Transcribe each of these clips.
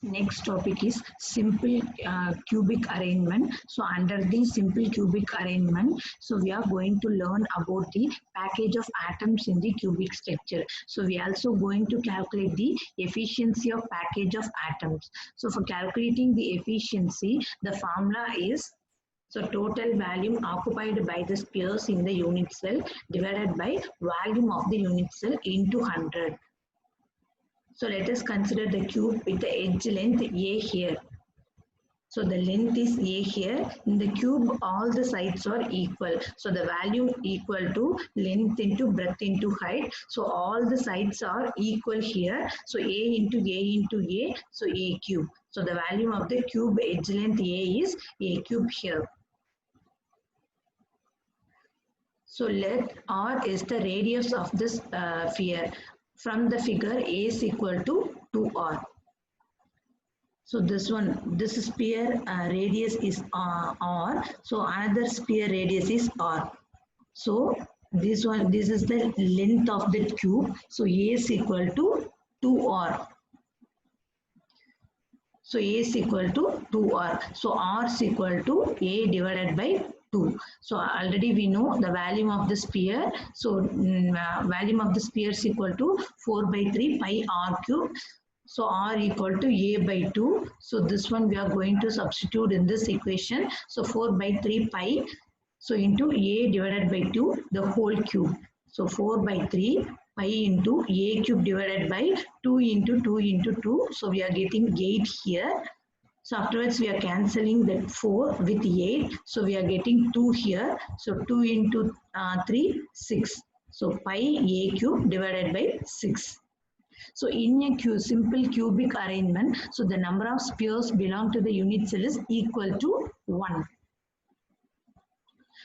Next topic is simple cubic arrangement. So under the simple cubic arrangement, so we are going to learn about the package of atoms in the cubic structure. So we are also going to calculate the efficiency of package of atoms. So for calculating the efficiency, the formula is so total volume occupied by the spheres in the unit cell divided by volume of the unit cell into 100. So let us consider the cube with the edge length A here. So the length is A here. In the cube, all the sides are equal. So the value equal to length into breadth into height. So all the sides are equal here. So A into A into A. So A cube. So the value of the cube edge length A is A cube here. So let R is the radius of this sphere. From the figure, A is equal to 2R. So this sphere radius is R. So another sphere radius is R. So this is the length of the cube. So A is equal to 2R. So A is equal to 2R. So R is equal to A divided by 2. So already we know the volume of the sphere. So volume of the sphere is equal to 4 by 3 pi R cube. So R equal to A by 2. So this one we are going to substitute in this equation. So 4 by 3 pi. So into A divided by 2, the whole cube. So 4 by 3 pi into A cube divided by 2 into 2 into 2. So we are getting 8 here. So afterwards we are cancelling that 4 with 8. So we are getting 2 here. So 2 into 3, 6. So pi A cube divided by 6. So in a simple cubic arrangement, so the number of spheres belong to the unit cell is equal to 1.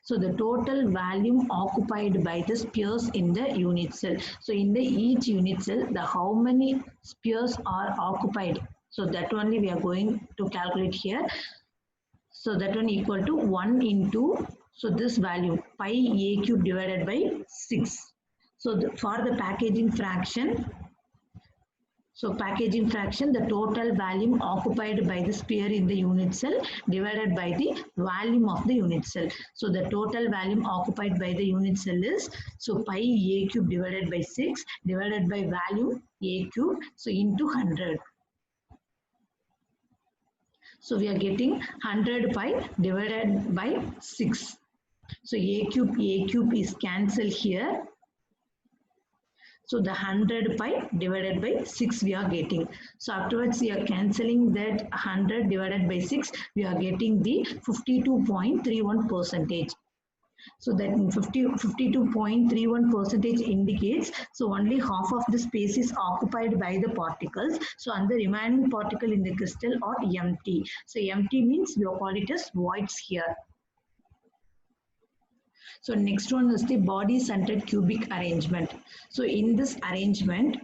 So the total volume occupied by the spheres in the unit cell. So in the each unit cell, the how many spheres are occupied. So that only we are going to calculate here. So that one equal to 1 into, so this value pi A cube divided by 6. So for the packaging fraction, the total volume occupied by the sphere in the unit cell divided by the volume of the unit cell. So the total volume occupied by the unit cell is, so pi A cube divided by 6 divided by volume A cube, so into 100. So we are getting 100 pi divided by 6. So A cube is cancelled here. So the 100 pi divided by 6 we are getting. So afterwards we are cancelling that 100 divided by 6. We are getting the 52.31%. So that 52.31% indicates, so only half of the space is occupied by the particles. So and the remaining particle in the crystal are empty. So empty means we call it as voids here. So next one is the body-centered cubic arrangement. So in this arrangement,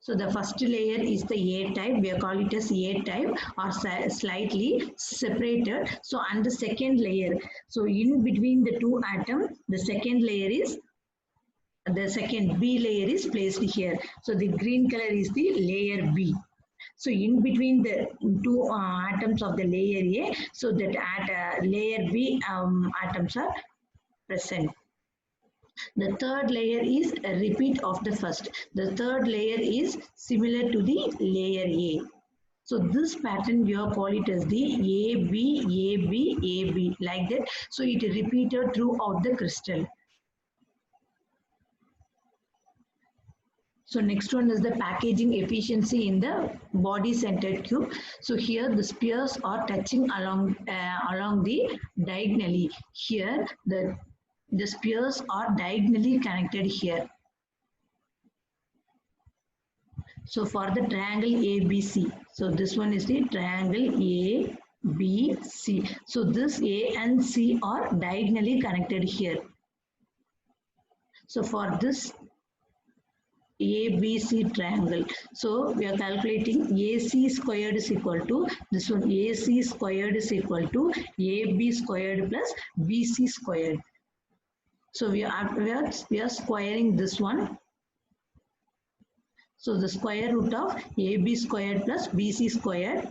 so the first layer is the A type. We call it as A type or slightly separated. So and the second layer. So in between the two atoms, the second layer is, the second B layer is placed here. So the green color is the layer B. So in between the two atoms of the layer A, so that at layer B atoms are present. The third layer is a repeat of the first. The third layer is similar to the layer A. So this pattern we are call it as the AB, AB, AB, like that. So it is repeated throughout the crystal. So next one is the packaging efficiency in the body-centered cube. So here the spheres are touching along the diagonally. Here the spheres are diagonally connected here. So for the triangle ABC, so this one is the triangle ABC. So this A and C are diagonally connected here. So for this ABC triangle. So we are calculating AC squared is equal to, this one AC squared is equal to AB squared plus BC squared. So we are squaring this one. So the square root of AB squared plus BC squared.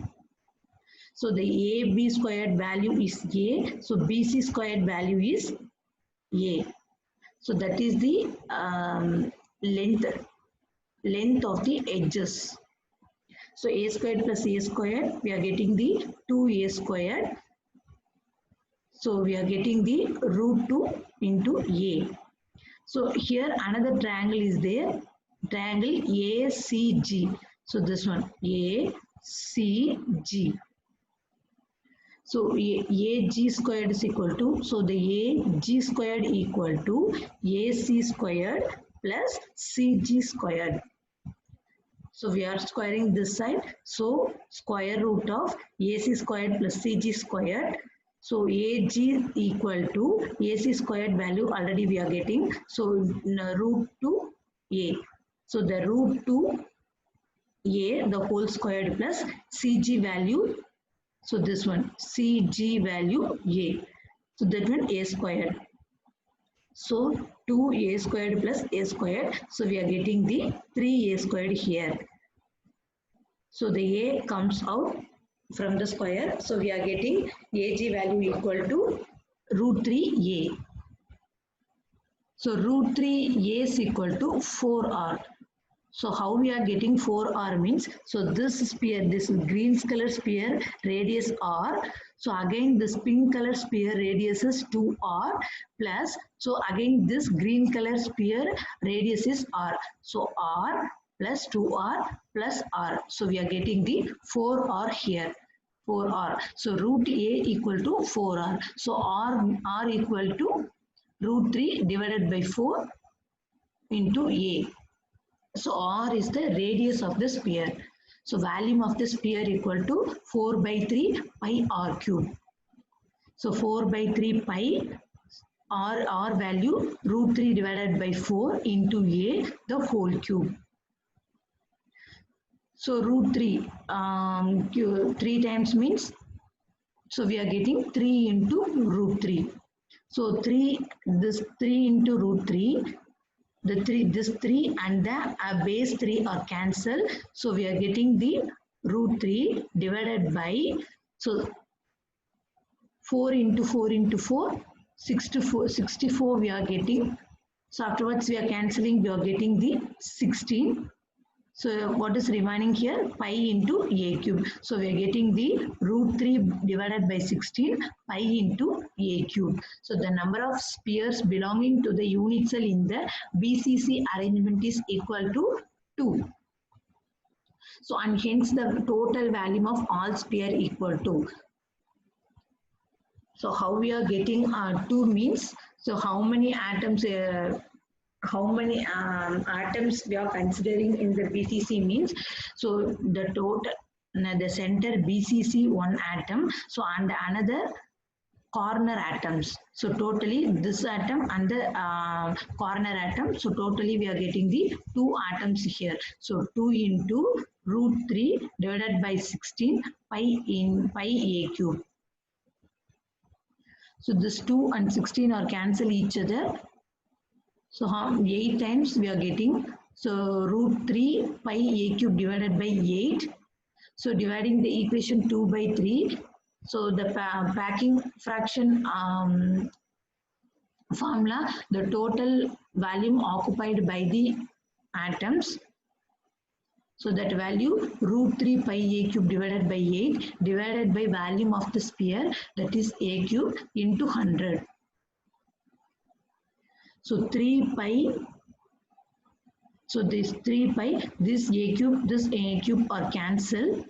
So the AB squared value is A. So BC squared value is A. So that is the length of the edges. So A squared plus A squared, we are getting the 2A squared. So we are getting the root 2 into A. So here another triangle is there, triangle ACG. So this one ACG. So AG squared is equal to, so the AG squared equal to AC squared plus CG squared. So we are squaring this side. So square root of AC squared plus CG squared. So AG equal to AC squared value already we are getting. So root 2 A. So the root 2 A the whole squared plus CG value. So this one CG value A. So that one A squared. So 2A squared plus A squared. So we are getting the 3A squared here. So the A comes out from the square. So we are getting AG value equal to root 3A. So root 3A is equal to 4R. So how we are getting 4R means, so this sphere, this green color sphere radius R. So again this pink color sphere radius is 2R plus, so again this green color sphere radius is R. So R plus 2R plus R. So we are getting the 4R here. 4R. So root A equal to 4R. So R equal to root 3 divided by 4 into A. So R is the radius of the sphere. So volume of the sphere equal to 4 by 3 pi R cube. So 4 by 3 pi R value root 3 divided by 4 into A the whole cube. So root 3, 3 times means, so we are getting 3 into root 3. So 3, this 3 into root 3, this 3 and the base 3 are cancelled. So we are getting the root 3 divided by, so 4 into 4 into 4, 64 we are getting. So afterwards we are cancelling, we are getting the 16. So what is remaining here? Pi into A cube. So we are getting the root 3 divided by 16 pi into A cube. So the number of spheres belonging to the unit cell in the BCC arrangement is equal to 2. So and hence the total volume of all sphere equal to. So how we are getting 2 means, so how many atoms atoms we are considering in the BCC means, so the total, the center BCC 1 atom, so and another corner atoms. So totally this atom and the corner atom, so totally we are getting the 2 atoms here. So 2 into root 3 divided by 16 pi A cube. So this 2 and 16 are cancel each other. So 8 times we are getting, so root 3 pi A cube divided by 8. So dividing the equation 2 by 3. So the packing fraction formula, the total volume occupied by the atoms. So that value root 3 pi A cube divided by 8 divided by volume of the sphere, that is A cube into 100. So 3 pi, so this 3 pi, this A cube are cancelled.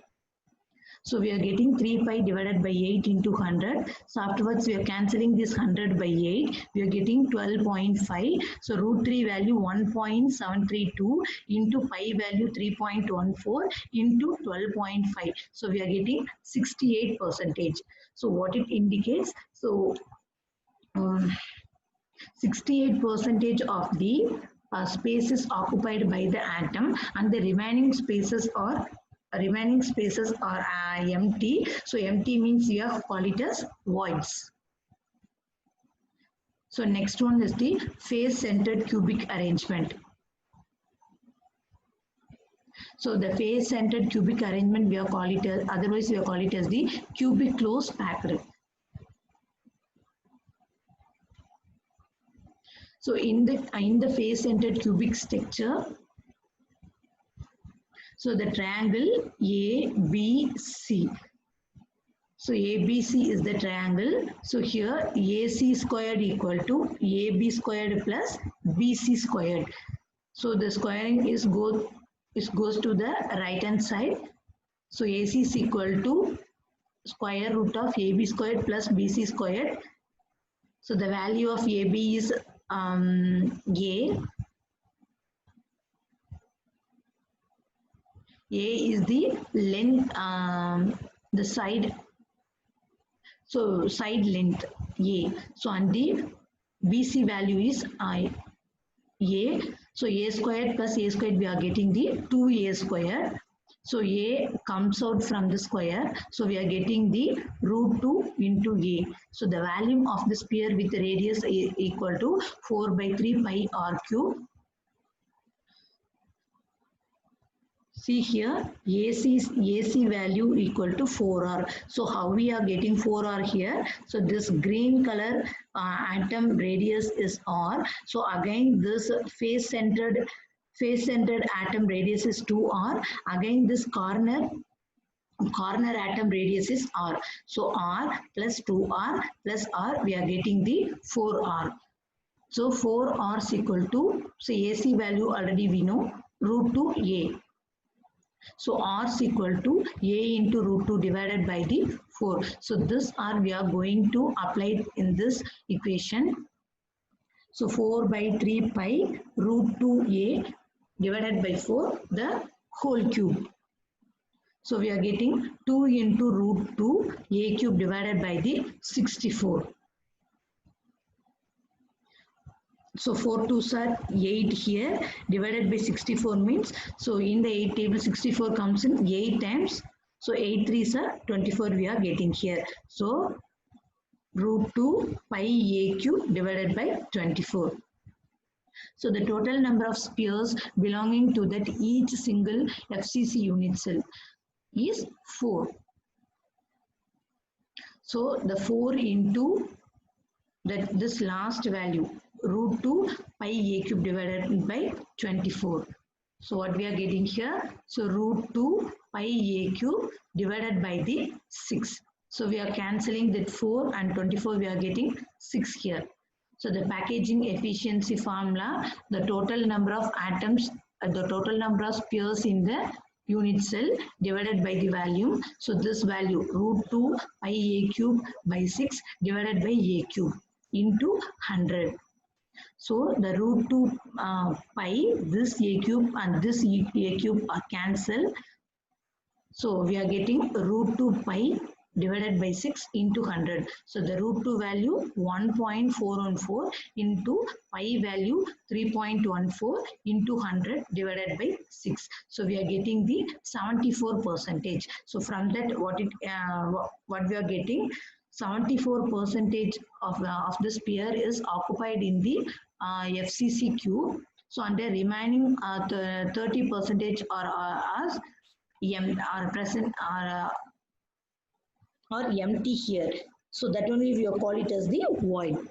So we are getting 3 pi divided by 8 into 100. So afterwards we are cancelling this 100 by 8. We are getting 12.5. So root 3 value 1.732 into pi value 3.14 into 12.5. So we are getting 68%. So what it indicates? So 68% of the space is occupied by the atom, and the remaining spaces are empty. So empty means we have call it as voids. So next one is the face centered cubic arrangement. So the face-centered cubic arrangement we are call it as, otherwise we are call it as the cubic close packed. So in the face-centered cubic structure, so the triangle ABC. So ABC is the triangle. So here AC squared equal to AB squared plus BC squared. So the squaring goes to the right hand side. So AC is equal to square root of AB squared plus BC squared. So the value of AB is A. A is the length, the side. So side length A. So and the BC value is A. So A squared plus A squared we are getting the 2A squared. So A comes out from the square. So we are getting the root 2 into A. So the volume of the sphere with the radius is equal to 4 by 3 pi r cube. See here, AC value equal to 4R. So how we are getting 4R here? So this green color atom radius is R. So again this face-centered atom radius is 2R. Again this corner atom radius is R. So R plus 2R plus R, we are getting the 4R. So 4R is equal to, so AC value already we know, root 2A. So R is equal to A into root 2 divided by the 4. So this R we are going to apply in this equation. So 4 by 3 pi root 2A divided by 4, the whole cube. So we are getting 2 into root 2 A cube divided by the 64. So 4 2s are 8 here, divided by 64 means, so in the 8 table 64 comes in 8 times. So 8 3s are 24 we are getting here. So root 2 pi A cube divided by 24. So the total number of spheres belonging to that each single FCC unit cell is 4. So the 4 into this last value, root 2 pi A cube divided by 24. So what we are getting here? So root 2 pi A cube divided by the 6. So we are cancelling that 4 and 24, we are getting 6 here. So the packaging efficiency formula, the total number of atoms, the total number of spheres in the unit cell divided by the volume. So this value root 2 pi A cube by 6 divided by A cube into 100. So the root 2 pi, this A cube and this A cube are cancelled. So we are getting root 2 pi divided by 6 into 100. So the root 2 value 1.414 into pi value 3.14 into 100 divided by 6. So we are getting the 74%. So from that what we are getting, 74% of the sphere is occupied in the FCC cube. So and the remaining 30% are present are empty here. So that only we call it as the void.